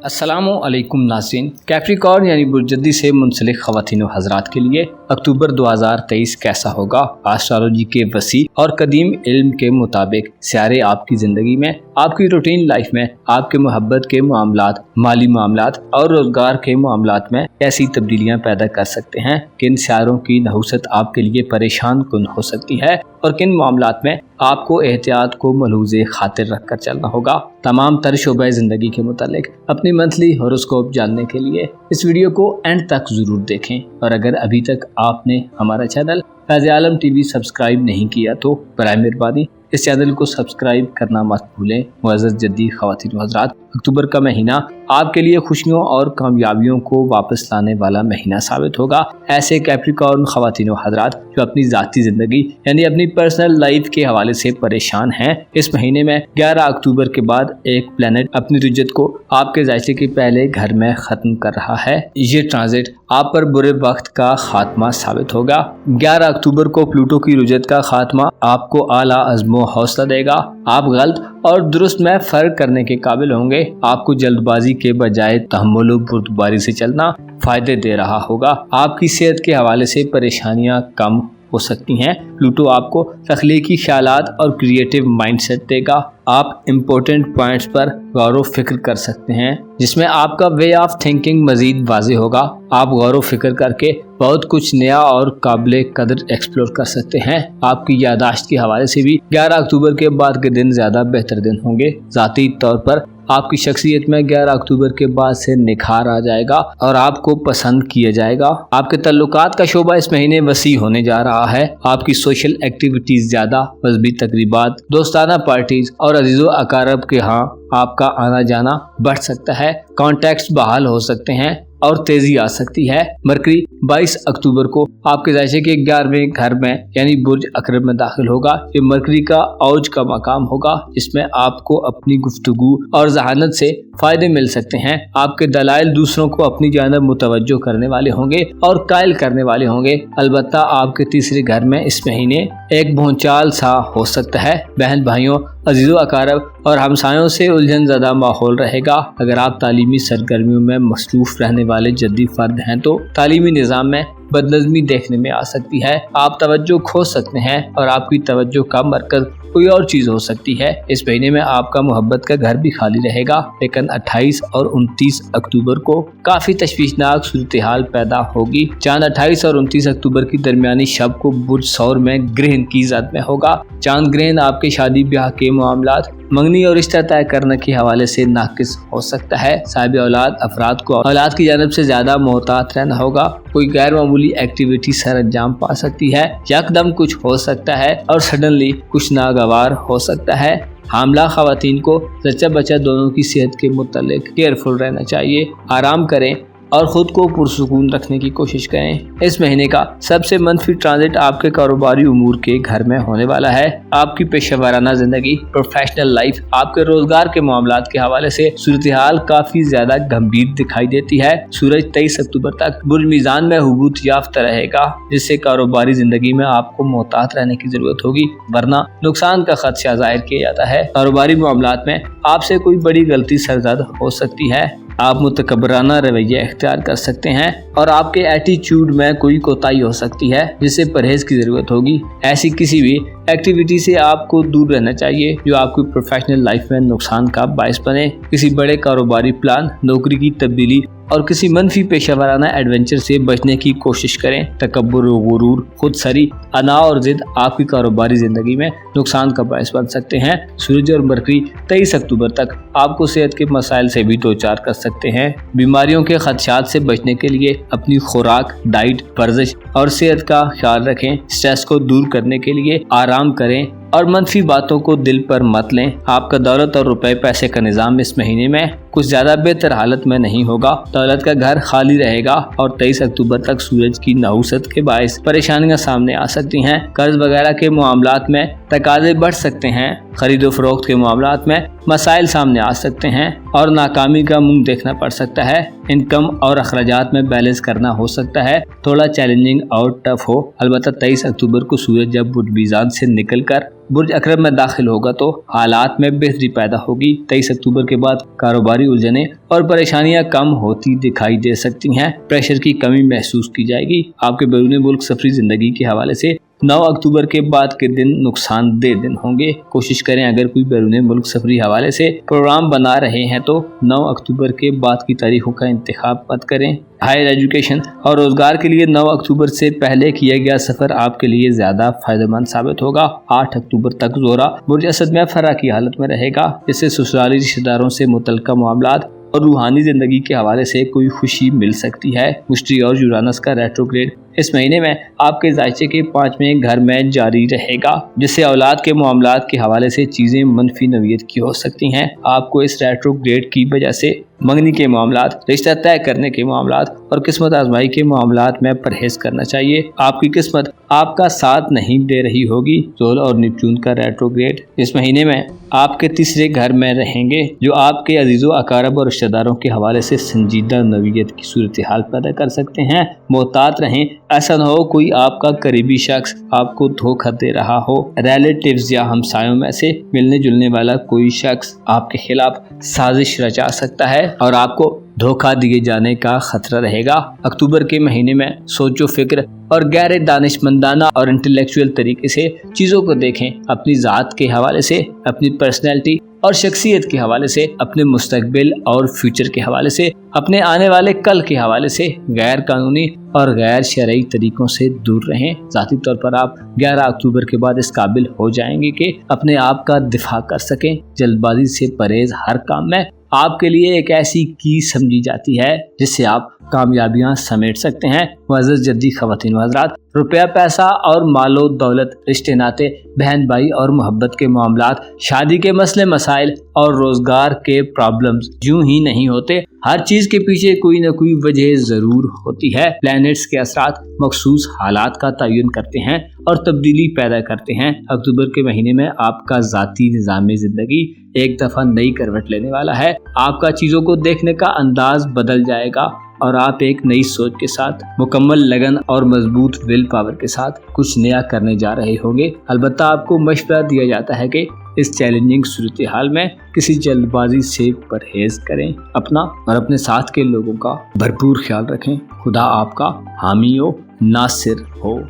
अस्सलामुअलैकुम नाज़रीन। कैप्रिकॉर्न यानी बुर्जदी से मुंसलिक ख़वातीन व हज़रात के लिए अक्टूबर 2023 कैसा होगा? एस्ट्रोलॉजी के वसी और कदीम इल्म के मुताबिक सियारे आपकी ज़िंदगी में, आपकी रूटीन लाइफ में, आपके मोहब्बत के मामलात, माली मामलात और रोज़गार के मामलात में कैसी तब्दीलियाँ पैदा कर सकते हैं? किन सियारों की नहुसत आपके लिए परेशान कुन हो सकती है और किन मामलात में आपको एहतियात को मलहूज़े खातिर रख कर चलना होगा? तमाम तर शोबे ज़िंदगी के मुतालिक अपनी मंथली हॉरोस्कोप जानने के लिए इस वीडियो को एंड तक ज़रूर देखें। और अगर अभी तक आपने हमारा चैनल फैज़ आलम टीवी सब्सक्राइब नहीं किया तो बराए मेहरबानी इस चैनल को सब्सक्राइब करना मत भूलें। मुअज़्ज़ज़ जद्दी ख़वातीन व हज़रात, अक्टूबर का महीना आपके लिए खुशियों और कामयाबियों को वापस लाने वाला महीना साबित होगा। ऐसे कैप्रिकॉर्न ख़वातीन व हज़रात जो अपनी ज़ाती ज़िंदगी यानी अपनी पर्सनल लाइफ के हवाले से परेशान हैं, इस महीने में 11 अक्टूबर के बाद एक प्लैनेट अपनी रुजत को आपके ज़ायसे के पहले घर में ख़त्म कर रहा है। ये ट्रांजिट आप पर बुरे वक्त का खात्मा साबित होगा। 11 अक्टूबर को प्लूटो की रुजत का खात्मा आपको आला अज़्म व हौसला देगा। आप गलत और दुरुस्त में फ़र्क करने के काबिल होंगे। आपको जल्दबाजी के बजाय तहम्मुल व बुर्दबारी से चलना फ़ायदे दे रहा होगा। आपकी सेहत के हवाले से परेशानियां कम हो सकती हैं। प्लूटो आपको तख्लीकी ख्यालात और क्रिएटिव माइंडसेट देगा। आप इम्पोर्टेंट पॉइंट्स पर गौर व फिक्र कर सकते हैं जिसमें आपका वे ऑफ थिंकिंग मज़ीद वाज़े होगा। आप गौर व फिक्र करके बहुत कुछ नया और काबिल कदर एक्सप्लोर कर सकते हैं। आपकी यादाश्त के हवाले से भी 11 अक्टूबर के बाद के दिन ज़्यादा बेहतर दिन होंगे। ज़ाती तौर पर आपकी शख्सियत में 11 अक्टूबर के बाद से निखार आ जाएगा और आपको पसंद किया जाएगा। आपके तल्लुकात का शोबा इस महीने वसी होने जा रहा है। आपकी सोशल एक्टिविटीज़ ज़्यादा, मज़हबी तकरीबात, दोस्ताना पार्टीज और अजीज़ो अकारब के यहाँ आपका आना जाना बढ़ सकता है। कॉन्टैक्ट्स बहाल हो सकते हैं और तेजी आ सकती है। मरकरी 22 अक्टूबर को आपके ज़ायसे के 11वें घर में यानी बुर्ज अकरब में दाखिल होगा। ये मरकरी का औज का मकाम होगा जिसमें आपको अपनी गुफ्तगू और जहानत से फ़ायदे मिल सकते हैं। आपके दलाइल दूसरों को अपनी जानब मुतवज्जो करने वाले होंगे और कायल करने वाले होंगे। अलबत्ता आपके तीसरे घर में इस महीने एक भूचाल सा हो सकता है। बहन भाइयों, अजीज़ो अकारब और हमसायों से उलझन ज़दा माहौल रहेगा। अगर आप तालीमी सरगर्मियों में मसरूफ़ रहने वाले जद्दी फ़र्द हैं तो तालीमी निज़ाम में बदनज़मी देखने में आ सकती है। आप तवज्जो खो सकते हैं और आपकी तवज्जो का मरकज़ कोई और चीज़ हो सकती है। इस महीने में आपका मोहब्बत का घर भी खाली रहेगा। लेकिन 28 और 29 अक्टूबर को काफ़ी तशवीशनाक सूरत हाल पैदा होगी। चांद 28 और 29 अक्टूबर की दरमियानी शब को बुर्ज सौर में ग्रहण की ज़द में होगा। चांद ग्रहण आपके शादी ब्याह के मामलात, मंगनी और रिश्ता तय करने के हवाले से नाकिस हो सकता है। साहिब औलाद अफराद को औलाद की जानब से ज़्यादा मोहतात रहना होगा। कोई गैर मामूली एक्टिविटी सर अंजाम पा सकती है। यकदम कुछ हो सकता है और सडनली कुछ नागवार हो सकता है। हामला ख़वातीन को जच्चा बच्चा दोनों की सेहत के मुतल्लिक केयरफुल रहना चाहिए। आराम करें और ख़ुद को पुरसुकून रखने की कोशिश करें। इस महीने का सबसे मनफी ट्रांजिट आपके कारोबारी उमूर के घर में होने वाला है। आपकी पेशेवराना ज़िंदगी, प्रोफेशनल लाइफ, आपके रोज़गार के मामलात के हवाले से सूरत हाल काफ़ी ज़्यादा गंभीर दिखाई देती है। सूरज 23 अक्टूबर तक बुर्ज मीज़ान में हुबूत याफ्ता रहेगा जिससे कारोबारी ज़िंदगी में आपको मोहतात रहने की ज़रूरत होगी, वरना नुकसान का खदशा ज़ाहिर किया जाता है। कारोबारी मामलात में आपसे कोई बड़ी गलती सरजद हो सकती है। आप मुतकब्बराना रवैया इख्तियार कर सकते हैं और आपके एटीट्यूड में कोई कोताही हो सकती है जिससे परहेज की ज़रूरत होगी। ऐसी किसी भी एक्टिविटी से आपको दूर रहना चाहिए जो आपकी प्रोफेशनल लाइफ में नुकसान का बायस बने। किसी बड़े कारोबारी प्लान, नौकरी की तब्दीली और किसी मनफी पेशेवराना एडवेंचर से बचने की कोशिश करें। तकब्बुर व गुरूर, खुद सरी, अना और ज़िद आपकी कारोबारी ज़िंदगी में नुकसान का बायस बन सकते हैं। सूरज और मरकरी 23 अक्टूबर तक आपको सेहत के मसाइल से भी दो चार कर सकते हैं। बीमारियों के खदशात से बचने के लिए अपनी खुराक, डाइट, वर्जिश और सेहत का ख्याल रखें। स्ट्रेस को दूर करने के लिए आराम करें और मनफी बातों को दिल पर मत लें। आपका दौलत और रुपए पैसे का निज़ाम इस महीने में कुछ ज़्यादा बेहतर हालत में नहीं होगा। दौलत का घर खाली रहेगा और 23 अक्टूबर तक सूरज की नहुसत के बायस परेशानियां सामने आ सकती हैं। कर्ज वगैरह के मामलात में तकाजे बढ़ सकते हैं। खरीदो फरोख्त के मामलात में मसाइल सामने आ सकते हैं और नाकामी का मुंह देखना पड़ सकता है। इनकम और अखराजात में बैलेंस करना हो सकता है, थोड़ा चैलेंजिंग और टफ हो। अलबत्ता 23 अक्टूबर को सूरज जब बुर्ज मीज़ान से निकल कर बुर्ज अकरब में दाखिल होगा तो हालात में बेहतरी पैदा होगी। 23 अक्टूबर के बाद कारोबारी उलझनें और परेशानियां कम होती दिखाई दे सकती हैं। प्रेशर की कमी महसूस की जाएगी। आपके बैरून मुल्क सफरी जिंदगी के हवाले से 9 अक्टूबर के बाद के दिन नुकसानदेह दिन होंगे। कोशिश करें अगर कोई बैरून मुल्क सफरी हवाले से प्रोग्राम बना रहे हैं तो 9 अक्टूबर के बाद की तारीखों का इंतखाब मत करें। हायर एजुकेशन और रोजगार के लिए 9 अक्टूबर से पहले किया गया सफर आपके लिए ज्यादा फायदेमंद साबित होगा। 8 अक्टूबर तक जोरा बुर्ज असद में फरा की हालत में रहेगा, जिससे ससुराली रिश्तेदारों से मुतल्लिका मामलात और रूहानी जिंदगी के हवाले से कोई खुशी मिल सकती है। मुश्तरी और यूरानस का रेट्रोग्रेड इस महीने में आपके जायचे के 5वें घर में जारी रहेगा, जिससे औलाद के मामलात के हवाले से चीजें मनफी नौयत की हो सकती हैं। आपको इस रेट्रोग्रेड की वजह से मंगनी के मामलात, रिश्ता तय करने के मामलात और किस्मत आजमाई के मामलात में परहेज करना चाहिए। आपकी किस्मत आपका साथ नहीं दे रही होगी। सोल और निपचून का रेट्रोग्रेड इस महीने में आपके तीसरे घर में रहेंगे, जो आपके अजीजों अकारब और रिश्तेदारों के हवाले से संजीदा नौयत की सूरत हाल पैदा कर सकते हैं। मोहतात रहें, ऐसा न हो कोई आपका करीबी शख्स आपको धोखा दे रहा हो। रिलेटिव्स या हमसायों में से मिलने जुलने वाला कोई शख्स आपके खिलाफ साजिश रचा सकता है और आपको धोखा दिए जाने का खतरा रहेगा। अक्टूबर के महीने में सोचो फिक्र और गहरे दानिशमंदाना और इंटेलेक्चुअल तरीके से चीज़ों को देखें। अपनी ज़ात के हवाले से, अपनी पर्सनैलिटी और शख्सियत के हवाले से, अपने मुस्तकबिल और फ्यूचर के हवाले से, अपने आने वाले कल के हवाले से गैर कानूनी और गैर शरई तरीकों से दूर रहें। ज़ाती तौर पर आप 11 अक्टूबर के बाद इस काबिल हो जाएंगे कि अपने आप का दिफा कर सकें। जल्दबाजी से परहेज हर काम में आपके लिए एक ऐसी की समझी जाती है जिससे आप कामयाबियां समेट सकते हैं। मुअज़्ज़ज़ जद्दी ख़वातीन व हज़रात, रुपया पैसा और मालो दौलत, रिश्ते नाते, बहन भाई और मोहब्बत के मामलात, शादी के मसले मसाइल और रोजगार के प्रॉब्लम्स यूं ही नहीं होते। हर चीज के पीछे कोई न कोई वजह जरूर होती है। प्लैनेट्स के असरात मखसूस हालात का तयन करते हैं और तब्दीली पैदा करते हैं। अक्टूबर के महीने में आपका ज़ाती निज़ाम ज़िंदगी एक दफ़ा नई करवट लेने वाला है। आपका चीज़ों को देखने का अंदाज बदल जाएगा और आप एक नई सोच के साथ, मुकम्मल लगन और मजबूत विल पावर के साथ कुछ नया करने जा रहे होंगे। अलबत्ता आपको मशवरा दिया जाता है कि इस चैलेंजिंग सूरत हाल में किसी जल्दबाजी से परहेज करें। अपना और अपने साथ के लोगों का भरपूर ख्याल रखें। खुदा आपका हामी हो, नासिर हो।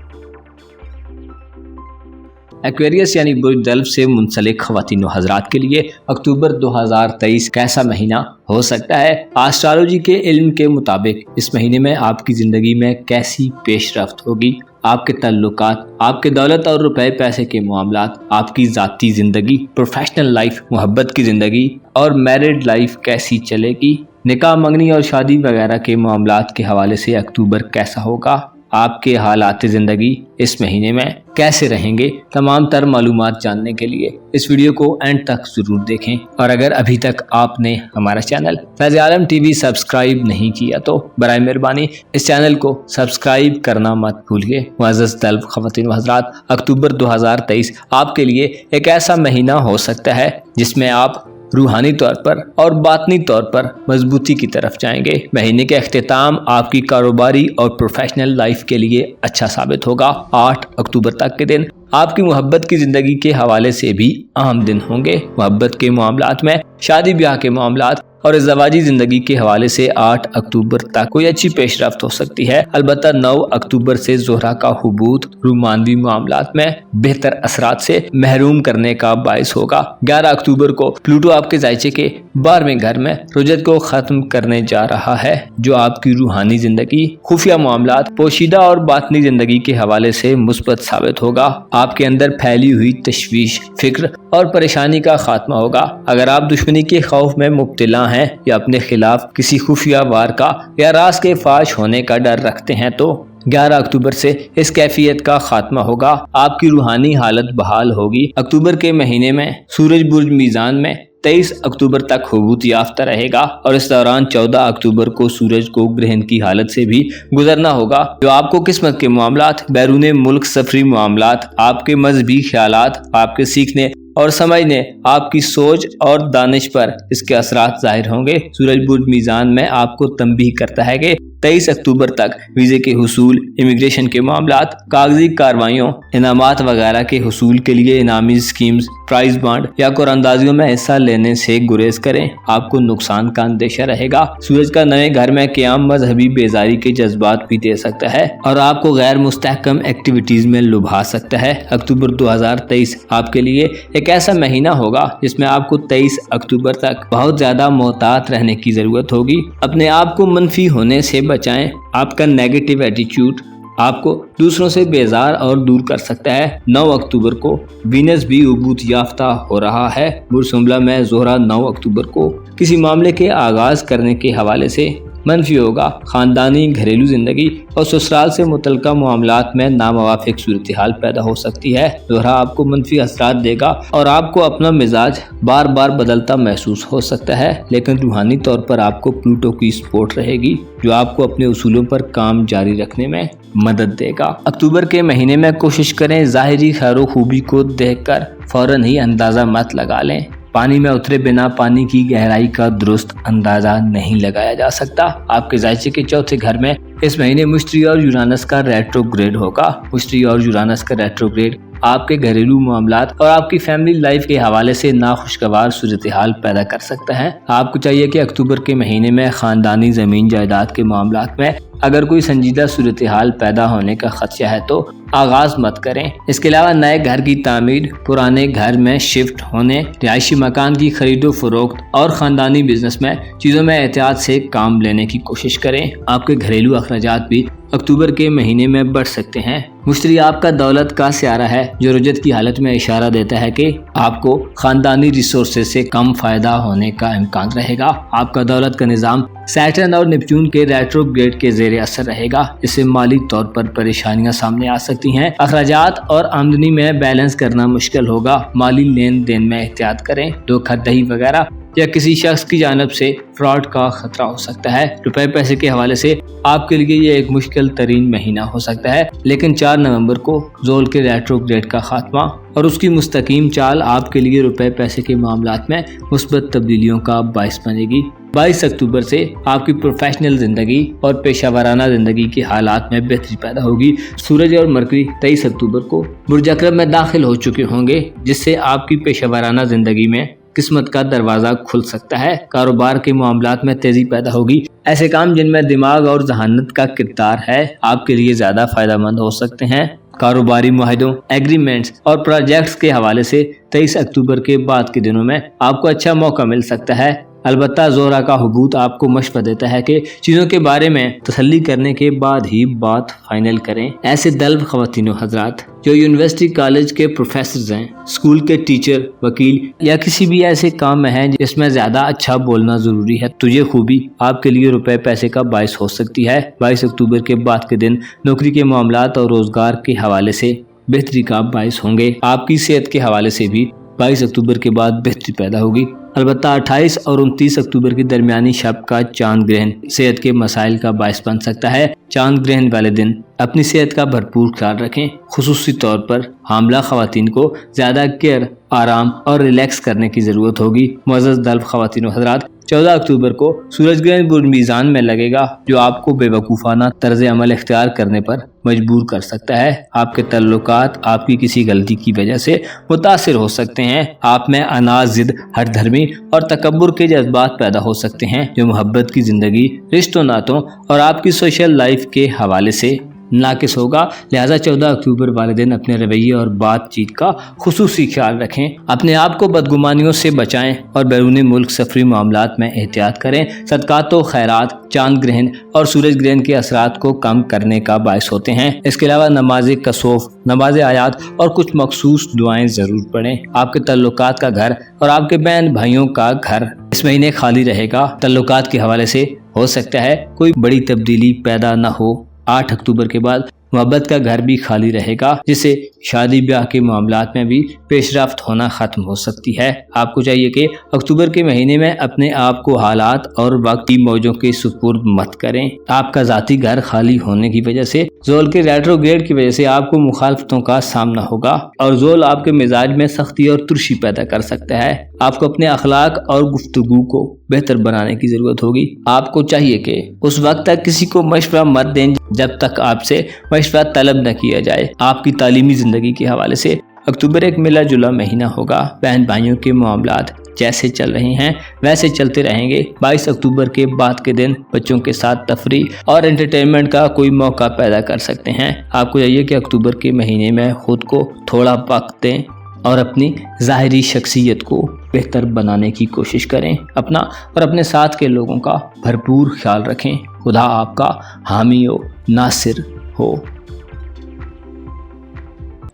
एक्वेरियस यानी बुर्ज दल्व से मुंसलिक ख़वातीन व हज़रात के लिए अक्टूबर 2023 कैसा महीना हो सकता है? एस्ट्रोलॉजी के इल्म के मुताबिक इस महीने में आपकी ज़िंदगी में कैसी पेशरफ्त होगी? आपके ताल्लुकात, आपके दौलत और रुपए पैसे के मामलात, आपकी ज़ाती ज़िंदगी, प्रोफेशनल लाइफ, मोहब्बत की ज़िंदगी और मैरिड लाइफ कैसी चलेगी? निकाह, मंगनी और शादी वगैरह के मामलात के हवाले से अक्टूबर कैसा होगा? आपके हालात ज़िंदगी इस महीने में कैसे रहेंगे? तमाम तर मालूमात जानने के लिए इस वीडियो को एंड तक ज़रूर देखें। और अगर अभी तक आपने हमारा चैनल फैज़ आलम टीवी सब्सक्राइब नहीं किया तो बराए मेहरबानी इस चैनल को सब्सक्राइब करना मत भूलिए। मुअज़्ज़ज़ तलब ख़वातीन व हज़रात, अक्टूबर 2023 आपके लिए एक ऐसा महीना हो सकता है जिसमें आप रूहानी तौर पर और बातनी तौर पर मजबूती की तरफ जाएंगे। महीने के अख्तिताम आपकी कारोबारी और प्रोफेशनल लाइफ के लिए अच्छा साबित होगा। 8 अक्टूबर तक के दिन आपकी मोहब्बत की ज़िंदगी के हवाले से भी अहम दिन होंगे। मोहब्बत के मामलात में, शादी ब्याह के मामलात और ज़वाजी ज़िंदगी के हवाले से 8 अक्टूबर तक कोई अच्छी पेशरफ्त हो सकती है। अलबत्ता 9 अक्टूबर से ज़ोहरा का हुबूत रूमानवी मामलात में बेहतर असरात से महरूम करने का बायस होगा। 11 अक्टूबर को प्लूटो आपके जायचे के 12वें घर में रुजत को ख़त्म करने जा रहा है, जो आपकी रूहानी ज़िंदगी, खुफिया मामलात, पोशीदा और बातनी ज़िंदगी के हवाले से मुस्बत साबित होगा। आपके अंदर फैली हुई तशवीश, फिक्र और परेशानी का खात्मा होगा। अगर आप दुश्मनी के खौफ में मुब्तला हैं या अपने खिलाफ किसी खुफिया वार का या राज के फाश होने का डर रखते हैं तो 11 अक्टूबर से इस कैफियत का खात्मा होगा। आपकी रूहानी हालत बहाल होगी। अक्टूबर के महीने में सूरज बुर्ज मीज़ान में 23 अक्टूबर तक हुबूत याफ्ता रहेगा और इस दौरान 14 अक्टूबर को सूरज को ग्रहण की हालत से भी गुजरना होगा, जो आपको किस्मत के मामलात, बैरून मुल्क सफरी मामलात, आपके मजहबी ख्यालात, आपके सीखने और समझने, आपकी सोच और दानिश पर इसके असरात जाहिर होंगे। सूरज बुर्ज मीज़ान में आपको तंबीह करता है कि 23 अक्टूबर तक वीज़े के हुसूल, इमिग्रेशन के मामलात, कागजी कार्रवाइयों, इनामात वगैरह के हुसूल के लिए इनामी स्कीम्स, प्राइज बॉन्ड या कुरानंदाजियों में हिस्सा लेने से गुरेज करें। आपको नुकसान का अंदेशा रहेगा। सूरज का नए घर में क़याम मजहबी बेजारी के जज्बात भी दे सकता है और आपको गैर मुस्तहकम एक्टिविटीज में लुभा सकता है। अक्टूबर 2023 आपके लिए एक ऐसा महीना होगा जिसमें आपको 23 अक्टूबर तक बहुत ज्यादा मोहतात रहने की जरूरत होगी। अपने आप को मनफी होने से बचाएं। आपका नेगेटिव एटीट्यूड आपको दूसरों से बेजार और दूर कर सकता है। 9 अक्टूबर को वीनस भी उबूत याफ्ता हो रहा है। बुरसुम्बला में ज़ोहरा 9 अक्टूबर को किसी मामले के आगाज करने के हवाले से मनफी होगा। खानदानी, घरेलू जिंदगी और ससुराल से मुतल्लिका मामलात में नामवाफिक सूरत हाल पैदा हो सकती है। ज़ोहरा आपको मनफी असरात देगा और आपको अपना मिजाज बार बार बदलता महसूस हो सकता है, लेकिन रूहानी तौर पर आपको प्लूटो की सपोर्ट रहेगी जो आपको अपने उसूलों पर काम जारी रखने में मदद देगा। अक्टूबर के महीने में कोशिश करें ज़ाहिरी खैर खूबी को देखकर फौरन ही अंदाज़ा मत लगा लें। पानी में उतरे बिना पानी की गहराई का दुरुस्त अंदाजा नहीं लगाया जा सकता। आपके जायचे के चौथे घर में इस महीने मुश्तरी और यूरानस का रेट्रोग्रेड होगा। मुश्तरी और यूरानस का रेट्रोग्रेड आपके घरेलू मामलात और आपकी फैमिली लाइफ के हवाले से नाखुशगवार सूरत हाल पैदा कर सकता है। आपको चाहिए कि अक्टूबर के महीने में खानदानी जमीन जायदाद के मामलात में अगर कोई संजीदा सूरत हाल पैदा होने का खदशा है तो आगाज मत करें। इसके अलावा नए घर की तामीर, पुराने घर में शिफ्ट होने, रिहायशी मकान की खरीदो फरोख्त और खानदानी बिजनेस में चीज़ों में एहतियात से काम लेने की कोशिश करें। आपके घरेलू अखराजात भी अक्टूबर के महीने में बढ़ सकते हैं। मुश्तरी आपका दौलत का स्यारा है जो रजत की हालत में इशारा देता है कि आपको खानदानी रिसोर्सेज से कम फायदा होने का इम्कान रहेगा। आपका दौलत का निज़ाम सैटर्न और नेपच्यून के रेट्रोग्रेड के जेर असर रहेगा, इससे माली तौर पर परेशानियां सामने आ सकती हैं। अखराजात और आमदनी में बैलेंस करना मुश्किल होगा। माली लेन देन में एहतियात करें। धोखाधड़ी वगैरह या किसी शख्स की जानब से फ्रॉड का खतरा हो सकता है। रुपए पैसे के हवाले से आपके लिए ये एक मुश्किल तरीन महीना हो सकता है, लेकिन 4 नवंबर को जोल के रेट्रोग्रेड का खात्मा और उसकी मुस्तकीम चाल आपके लिए रुपए पैसे के मामलात में मुस्बत तब्दीलियों का बाइस बनेगी। 22 अक्टूबर से आपकी प्रोफेशनल जिंदगी और पेशावराना जिंदगी के हालात में बेहतरी पैदा होगी। सूरज और मरकरी 23 अक्टूबर को बुर्ज अकरब में दाखिल हो चुके होंगे, जिससे आपकी पेशावराना जिंदगी में किस्मत का दरवाजा खुल सकता है। कारोबार के मामलात में तेजी पैदा होगी। ऐसे काम जिनमें दिमाग और जहानत का किरदार है आपके लिए ज्यादा फायदेमंद हो सकते हैं। कारोबारी मुआहदों, एग्रीमेंट्स और प्रोजेक्ट्स के हवाले से 23 अक्टूबर के बाद के दिनों में आपको अच्छा मौका मिल सकता है। अलबत्ता ज़ोहरा का हुबूत आपको मशवरा देता है कि चीज़ों के बारे में तसल्ली करने के बाद ही बात फाइनल करें। ऐसे दल्ब ख़वातीनो हज़रात जो यूनिवर्सिटी कॉलेज के प्रोफेसर हैं, स्कूल के टीचर, वकील या किसी भी ऐसे काम में हैं जिसमें ज़्यादा अच्छा बोलना ज़रूरी है, तो ये खूबी आपके लिए रुपए पैसे का बाइस हो सकती है। 22 अक्टूबर के बाद के दिन नौकरी के मामलात और रोज़गार के हवाले से बेहतरी का बाइस होंगे। आपकी सेहत के हवाले से भी 22 अक्टूबर के बाद बेहतरी पैदा होगी। अलबत्ता 28 और 29 अक्टूबर की दरमियानी शब का चांद ग्रहण सेहत के मसाइल का बायस बन सकता है। चांद ग्रहण वाले दिन अपनी सेहत का भरपूर ख्याल रखें। खुसूसी तौर पर हामला खवातीन को ज्यादा केयर, आराम और रिलैक्स करने की जरूरत होगी। मुअज़्ज़ज़ दल्ब खवातीन व हज़रात, 14 अक्टूबर को सूरज ग्रहण बुर्ज मीज़ान में लगेगा जो आपको बेवकूफ़ाना तर्ज अमल इख्तियार करने पर मजबूर कर सकता है। आपके तल्लुकात आपकी किसी गलती की वजह से मुतासिर हो सकते हैं। आप में अनाज, जिद, हठधर्मी और तकब्बुर के जज्बात पैदा हो सकते हैं जो मोहब्बत की जिंदगी, रिश्तों, नातों और आपकी सोशल लाइफ के हवाले से नाकिस होगा। लिहाजा 14 अक्टूबर वाले दिन अपने रवैये और बातचीत का खुसूसी ख्याल रखें। अपने आप को बदगुमानियों से बचाएं और बैरूनी मुल्क सफरी मामलात में एहतियात करें। सदकात व खैरात चांद ग्रहण और सूरज ग्रहण के असरात को कम करने का बायस होते हैं। इसके अलावा नमाज कसोफ, नमाज आयात और कुछ मखसूस दुआएं जरूर पढ़ें। आपके तल्लुकात का घर और आपके बहन भाइयों का घर इस महीने खाली रहेगा। तल्लुकात के हवाले से हो सकता है कोई बड़ी तब्दीली पैदा न हो। 8 अक्टूबर के बाद मोहब्बत का घर भी खाली रहेगा, जिससे शादी ब्याह के मामलात में भी पेशरफ्त होना ख़त्म हो सकती है। आपको चाहिए कि अक्टूबर के महीने में अपने आप को हालात और वक्त की मौजों के सुपुर्द मत करें। आपका ज़ाती घर खाली होने की वजह से ज़ोल के रेट्रोग्रेड की वजह से आपको मुखालफतों का सामना होगा और ज़ोल आपके मिजाज में सख्ती और तुर्शी पैदा कर सकता है। आपको अपने अखलाक और गुफ्तगू को बेहतर बनाने की ज़रूरत होगी। आपको चाहिए कि उस वक्त तक किसी को मशवरा मत दें जब तक आपसे मशवरा तलब न किया जाए। आपकी तालीमी ज़िंदगी के हवाले से अक्टूबर एक मिला जुला महीना होगा। बहन भाइयों के मामलात जैसे चल रहे हैं वैसे चलते रहेंगे। 22 अक्टूबर के बाद के दिन बच्चों के साथ तफरीह और एंटरटेनमेंट का कोई मौका पैदा कर सकते हैं। आपको चाहिए कि अक्टूबर के महीने में खुद को थोड़ा वक्त दें और अपनी ज़ाहिरी शख्सियत को बेहतर बनाने की कोशिश करें। अपना और अपने साथ के लोगों का भरपूर ख्याल रखें। खुदा आपका हामी हो, नासिर हो।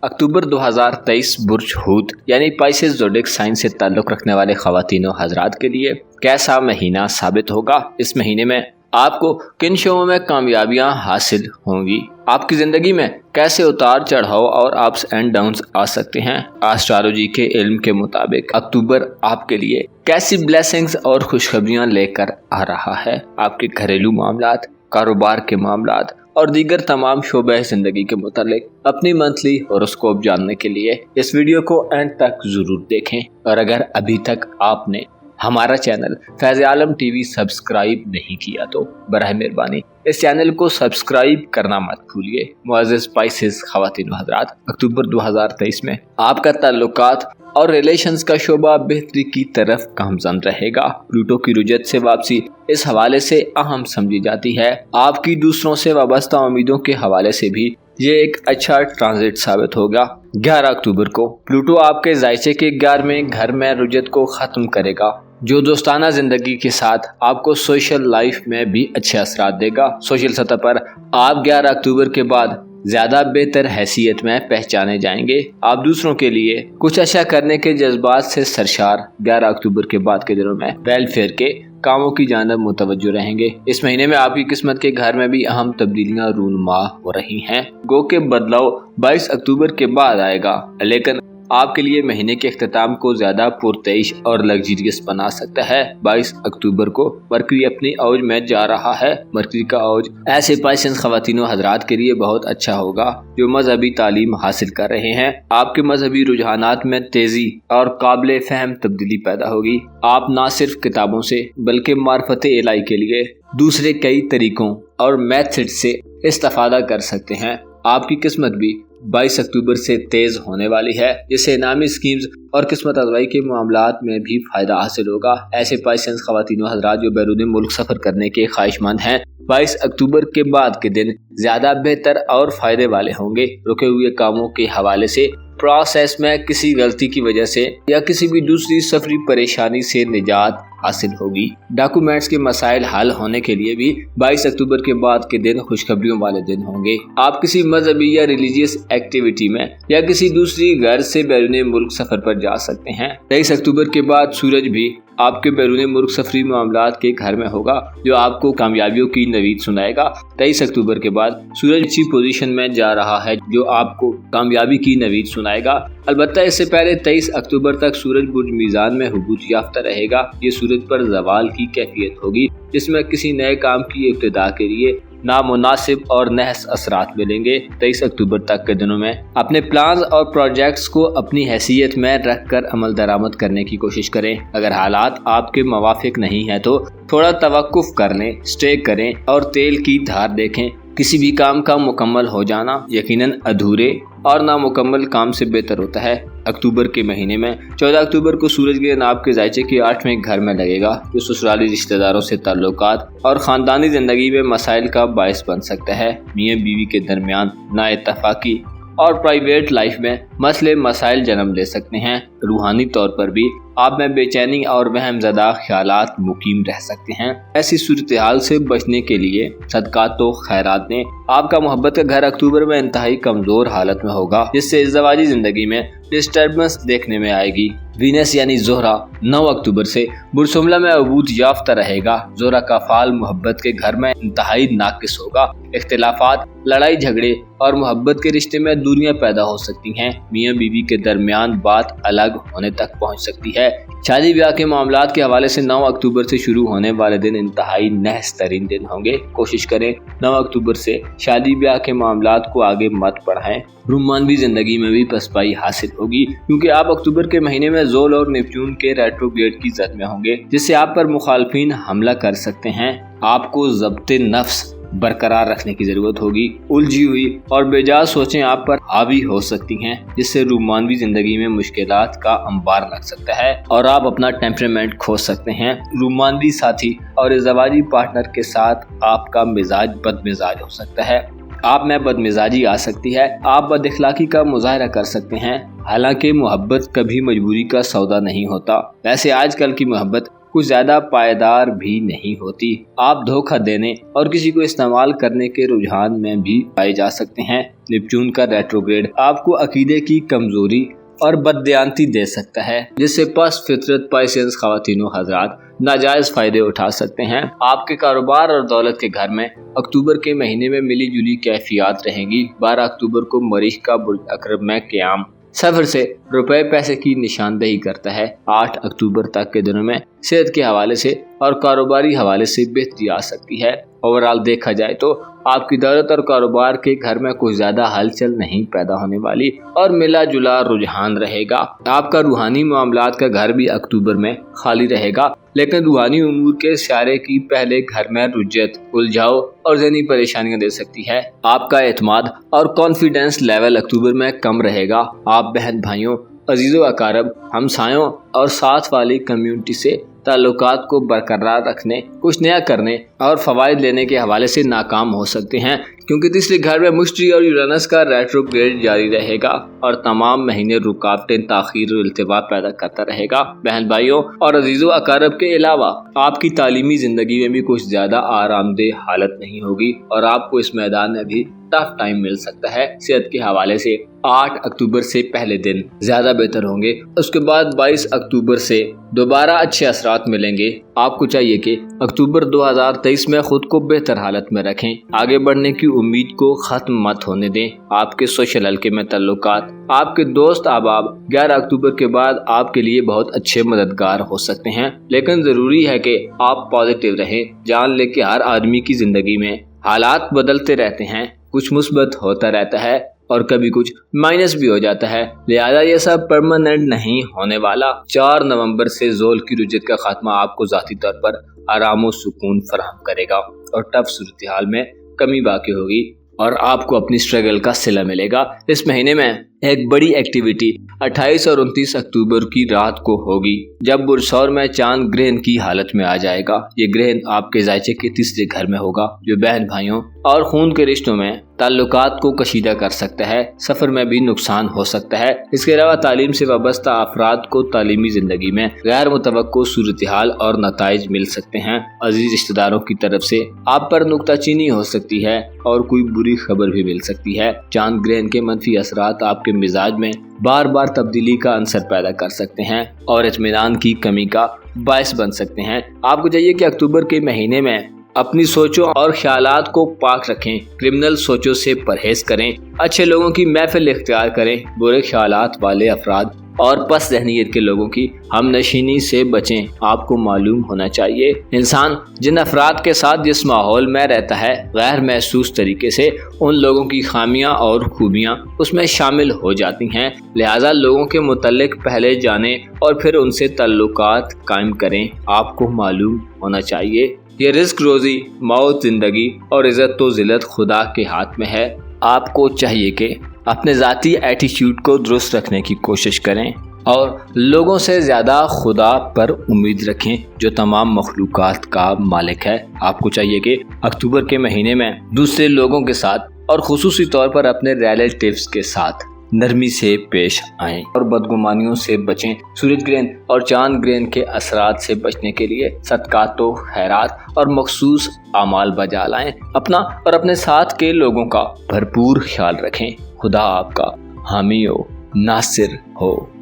अक्टूबर 2023 बुर्ज हूत यानी पाइसेस ज़ोडिएक साइन से ताल्लुक़ रखने वाले ख़वातीन हज़रात के लिए कैसा महीना साबित होगा? इस महीने में आपको किन शोबों में कामयाबियां हासिल होंगी? आपकी ज़िंदगी में कैसे उतार चढ़ाव और अप्स एंड डाउन्स आ सकते हैं? एस्ट्रोलॉजी के इल्म के मुताबिक अक्टूबर आपके लिए कैसी ब्लेसिंग्स और खुशखबरियां लेकर आ रहा है? आपके घरेलू मामलात, कारोबार के मामलात और दीगर तमाम शोबे ज़िंदगी के मुतालिक अपनी मंथली हॉरोस्कोप जानने के लिए इस वीडियो को एंड तक ज़रूर देखें। और अगर अभी तक आपने हमारा चैनल फैज़ आलम टीवी सब्सक्राइब नहीं किया तो बराह मेहरबानी इस चैनल को सब्सक्राइब करना मत भूलिए। मुअज़्ज़िज़ पाइसेस ख़वातीन व हज़रात, अक्टूबर 2023 में आपका ताल्लुकात और रिलेशंस का शोबा बेहतरी की तरफ गामज़न रहेगा। प्लूटो की रुजत से वापसी इस हवाले से अहम समझी जाती है। आपकी दूसरों से वाबस्ता उम्मीदों के हवाले से भी ये एक अच्छा ट्रांजिट साबित होगा। 11 अक्टूबर को प्लूटो आपके जायचे के 11वें घर में रुजत को ख़त्म करेगा, जो दोस्ताना ज़िंदगी के साथ आपको सोशल लाइफ में भी अच्छे असरात देगा। सोशल सतह पर आप 11 अक्टूबर के बाद ज़्यादा बेहतर हैसियत में पहचाने जाएंगे। आप दूसरों के लिए कुछ अच्छा करने के जज्बात से सरशार 11 अक्टूबर के बाद के दिनों में वेलफेयर के कामों की जानब मुतवज्जो रहेंगे। इस महीने में आपकी किस्मत के घर में भी अहम तब्दीलियां रूनुमा हो रही हैं। गो के बदलाव 22 अक्टूबर के बाद आएगा, लेकिन आपके लिए महीने के अख्ताम को ज्यादा पुरतइश और लग्जरियस बना सकता है। 22 अक्टूबर को मरकरी अपनी औज में जा रहा है। मरकरी का औज ऐसे पाइसेस ख़वातीन व हज़रात के लिए बहुत अच्छा होगा जो मजहबी तालीम हासिल कर रहे हैं। आपके मजहबी रुझानात में तेजी और काबिल फहम तब्दीली पैदा होगी। आप न सिर्फ किताबों से बल्कि मार्फत इलाही के लिए दूसरे कई तरीकों और मेथड से इस्तेफादा कर सकते हैं। आपकी किस्मत भी 22 अक्टूबर से तेज होने वाली है, जिससे इनामी स्कीम्स और किस्मत आजमाई के मामलात में भी फायदा हासिल होगा। ऐसे पाइसेस ख़वातीन व हज़रात जो बैरून मुल्क सफ़र करने के ख्वाहिशमंद हैं, 22 अक्टूबर के बाद के दिन ज़्यादा बेहतर और फ़ायदे वाले होंगे। रुके हुए कामों के हवाले से प्रोसेस में किसी गलती की वजह से या किसी भी दूसरी सफरी परेशानी से निजात हासिल होगी। डॉक्यूमेंट्स के मसाइल हल होने के लिए भी 22 अक्टूबर के बाद के दिन खुशखबरियों वाले दिन होंगे। आप किसी मजहबी या रिलीजियस एक्टिविटी में या किसी दूसरी घर से बैरून मुल्क सफर पर जा सकते हैं। 23 अक्टूबर के बाद सूरज भी आपके बैरून मुल्क सफरी मामलात के घर में होगा, जो आपको कामयाबियों की नवीद सुनाएगा। 23 अक्टूबर के बाद सूरज अच्छी पोजीशन में जा रहा है, जो आपको कामयाबी की नवीद सुनाएगा। अलबत्ता इससे पहले 23 अक्टूबर तक सूरज बुर्ज मीज़ान में हुबूत याफ्ता रहेगा। ये सूरज पर ज़वाल की कैफियत होगी, जिसमें किसी नए काम की इब्तिदा के लिए नामुनासिब और नहस असरात मिलेंगे। 23 अक्टूबर तक के दिनों में अपने प्लान्स और प्रोजेक्ट्स को अपनी हैसियत में रख कर अमल दरामद करने की कोशिश करें। अगर हालात आपके मुवाफिक नहीं है तो थोड़ा तवक्कुफ कर लें, स्टे करें और तेल की धार देखें। किसी भी काम का मुकम्मल हो जाना यकीनन अधूरे और नामुकम्मल काम से बेहतर होता है। अक्टूबर के महीने में 14 अक्टूबर को सूरज ग्रहण आपके जायचे के 8वें घर में लगेगा, जो ससुराली रिश्तेदारों से ताल्लुकात और ख़ानदानी ज़िंदगी में मसाइल का बायस बन सकता है। मियाँ बीवी के दरमियान नाइत्तेफाकी और प्राइवेट लाइफ में मसले मसाइल जन्म ले सकते हैं। रूहानी तौर पर भी آپ میں بے چینی اور وہم زدہ خیالات مقیم رہ سکتے ہیں۔ ایسی صورتحال سے بچنے کے لیے صدقات و خیرات دیں۔ آپ کا محبت کا گھر اکتوبر میں انتہائی کمزور حالت میں ہوگا، جس سے ازدواجی زندگی میں ڈسٹربنس دیکھنے میں آئے گی۔ وینس یعنی زہرہ 9 اکتوبر سے برسملہ میں عبور یافتہ رہے گا۔ زہرہ کا فعال محبت کے گھر میں انتہائی ناقص ہوگا۔ اختلافات، لڑائی جھگڑے اور محبت کے رشتے میں دوریاں پیدا ہو سکتی ہیں۔ میاں بیوی کے درمیان بات الگ ہونے تک پہنچ سکتی ہے۔ شادی بیاہ کے معاملات کے حوالے سے 9 اکتوبر سے شروع ہونے والے دن انتہائی نحس ترین دن ہوں گے۔ کوشش کریں 9 اکتوبر سے شادی بیاہ کے معاملات کو آگے مت بڑھائیں۔ رومانوی زندگی میں بھی پسپائی حاصل ہوگی، کیونکہ آپ اکتوبر کے مہینے میں زول اور نیپچون کے ریٹروگریڈ کی زد میں ہوں گے، جس سے آپ پر مخالفین حملہ کر سکتے ہیں۔ آپ کو ضبط نفس برقرار رکھنے کی ضرورت ہوگی۔ الجھی ہوئی اور بےجا سوچیں آپ پر حاوی ہو سکتی ہیں، جس سے رومانوی زندگی میں مشکلات کا انبار لگ سکتا ہے اور آپ اپنا ٹیمپرامنٹ کھو سکتے ہیں۔ رومانوی ساتھی اور ازدواجی پارٹنر کے ساتھ آپ کا مزاج بد مزاج ہو سکتا ہے۔ آپ میں بد مزاجی آ سکتی ہے۔ آپ بد اخلاقی کا مظاہرہ کر سکتے ہیں۔ حالانکہ محبت کبھی مجبوری کا سودا نہیں ہوتا، ویسے آج کل کی محبت کچھ زیادہ پائیدار بھی نہیں ہوتی۔ آپ دھوکہ دینے اور کسی کو استعمال کرنے کے رجحان میں بھی پائے جا سکتے ہیں۔ نیپچون کا ریٹروگریڈ آپ کو عقیدے کی کمزوری اور بددیانتی دے سکتا ہے، جس سے پس فطرت پائسینس خواتین و حضرات ناجائز فائدے اٹھا سکتے ہیں۔ آپ کے کاروبار اور دولت کے گھر میں اکتوبر کے مہینے میں ملی جلی کیفیات رہیں گی۔ 12 اکتوبر کو مریخ کا برج عقرب میں قیام سفر سے روپے پیسے کی نشاندہی کرتا ہے۔ 8 اکتوبر تک کے دنوں میں صحت کے حوالے سے اور کاروباری حوالے سے بہتری آ سکتی ہے۔ اوورال دیکھا جائے تو آپ کی دولت اور کاروبار کے گھر میں کچھ زیادہ ہلچل نہیں پیدا ہونے والی اور ملا جلا رجحان رہے گا۔ آپ کا روحانی معاملات کا گھر بھی اکتوبر میں خالی رہے گا، لیکن روحانی امور کے سیارے کی پہلے گھر میں رجت، الجھاؤ اور ذہنی پریشانیاں دے سکتی ہے۔ آپ کا اعتماد اور کانفیڈنس لیول اکتوبر میں کم رہے گا۔ آپ بہن بھائیوں، عزیز و اقارب، ہمسایوں اور ساتھ والی کمیونٹی سے تعلقات کو برقرار رکھنے، کچھ نیا کرنے اور فوائد لینے کے حوالے سے ناکام ہو سکتے ہیں، کیونکہ تیسرے گھر میں مشتری اور یورینس کا ریٹروگریڈ جاری رہے گا اور تمام مہینے رکاوٹیں، تاخیر اور التوا پیدا کرتا رہے گا۔ بہن بھائیوں اور عزیز و اقارب کے علاوہ آپ کی تعلیمی زندگی میں بھی کچھ زیادہ آرام دہ حالت نہیں ہوگی اور آپ کو اس میدان میں بھی ٹف ٹائم مل سکتا ہے۔ صحت کے حوالے سے 8 اکتوبر سے پہلے دن زیادہ بہتر ہوں گے، اس کے بعد 22 اکتوبر سے دوبارہ اچھے اثرات ملیں گے۔ آپ کو چاہیے کہ اکتوبر 2023 میں خود کو بہتر حالت میں رکھیں، آگے بڑھنے کی امید کو ختم مت ہونے دیں۔ آپ کے سوشل حلقے میں تعلقات، آپ کے دوست احباب 11 اکتوبر کے بعد آپ کے لیے بہت اچھے مددگار ہو سکتے ہیں، لیکن ضروری ہے کہ آپ پازیٹیو رہیں۔ جان لے کہ ہر آدمی کی زندگی میں حالات بدلتے رہتے ہیں، کچھ مثبت ہوتا رہتا ہے اور کبھی کچھ مائنس بھی ہو جاتا ہے، لہذا یہ سب پرماننٹ نہیں ہونے والا۔ 4 نومبر سے زول کی رجت کا خاتمہ آپ کو ذاتی طور پر آرام و سکون فراہم کرے گا اور ٹف صورتحال میں کمی باقی ہوگی اور آپ کو اپنی سٹرگل کا صلہ ملے گا۔ اس مہینے میں ایک بڑی ایکٹیویٹی 28 اور 29 اکتوبر کی رات کو ہوگی، جب برج ثور میں چاند گرہن کی حالت میں آ جائے گا۔ یہ گرہن آپ کے ذائچے کے تیسرے گھر میں ہوگا، جو بہن بھائیوں اور خون کے رشتوں میں تعلقات کو کشیدہ کر سکتا ہے۔ سفر میں بھی نقصان ہو سکتا ہے۔ اس کے علاوہ تعلیم سے وابستہ افراد کو تعلیمی زندگی میں غیر متوقع صورتحال اور نتائج مل سکتے ہیں۔ عزیز رشتہ داروں کی طرف سے آپ پر نکتہ چینی ہو سکتی ہے اور کوئی بری خبر بھی مل سکتی ہے۔ چاند گرہن کے منفی اثرات آپ کے مزاج میں بار بار تبدیلی کا عنصر پیدا کر سکتے ہیں اور اطمینان کی کمی کا باعث بن سکتے ہیں۔ آپ کو چاہیے کہ اکتوبر کے مہینے میں اپنی سوچوں اور خیالات کو پاک رکھیں، کرمنل سوچوں سے پرہیز کریں، اچھے لوگوں کی محفل اختیار کریں، برے خیالات والے افراد اور پس ذہنیت کے لوگوں کی ہم نشینی سے بچیں۔ آپ کو معلوم ہونا چاہیے انسان جن افراد کے ساتھ جس ماحول میں رہتا ہے، غیر محسوس طریقے سے ان لوگوں کی خامیاں اور خوبیاں اس میں شامل ہو جاتی ہیں، لہٰذا لوگوں کے متعلق پہلے جانیں اور پھر ان سے تعلقات قائم کریں۔ آپ کو معلوم ہونا چاہیے یہ رزق، روزی، موت، زندگی اور عزت و ذلت خدا کے ہاتھ میں ہے۔ آپ کو چاہیے کہ اپنے ذاتی ایٹیٹیوڈ کو درست رکھنے کی کوشش کریں اور لوگوں سے زیادہ خدا پر امید رکھیں، جو تمام مخلوقات کا مالک ہے۔ آپ کو چاہیے کہ اکتوبر کے مہینے میں دوسرے لوگوں کے ساتھ اور خصوصی طور پر اپنے ریلیٹیوز کے ساتھ نرمی سے پیش آئیں اور بدگمانیوں سے بچیں۔ سورج گرہن اور چاند گرہن کے اثرات سے بچنے کے لیے صدقات و خیرات اور مخصوص اعمال بجا لائیں۔ اپنا اور اپنے ساتھ کے لوگوں کا بھرپور خیال رکھیں۔ خدا آپ کا حامی و ناصر ہو۔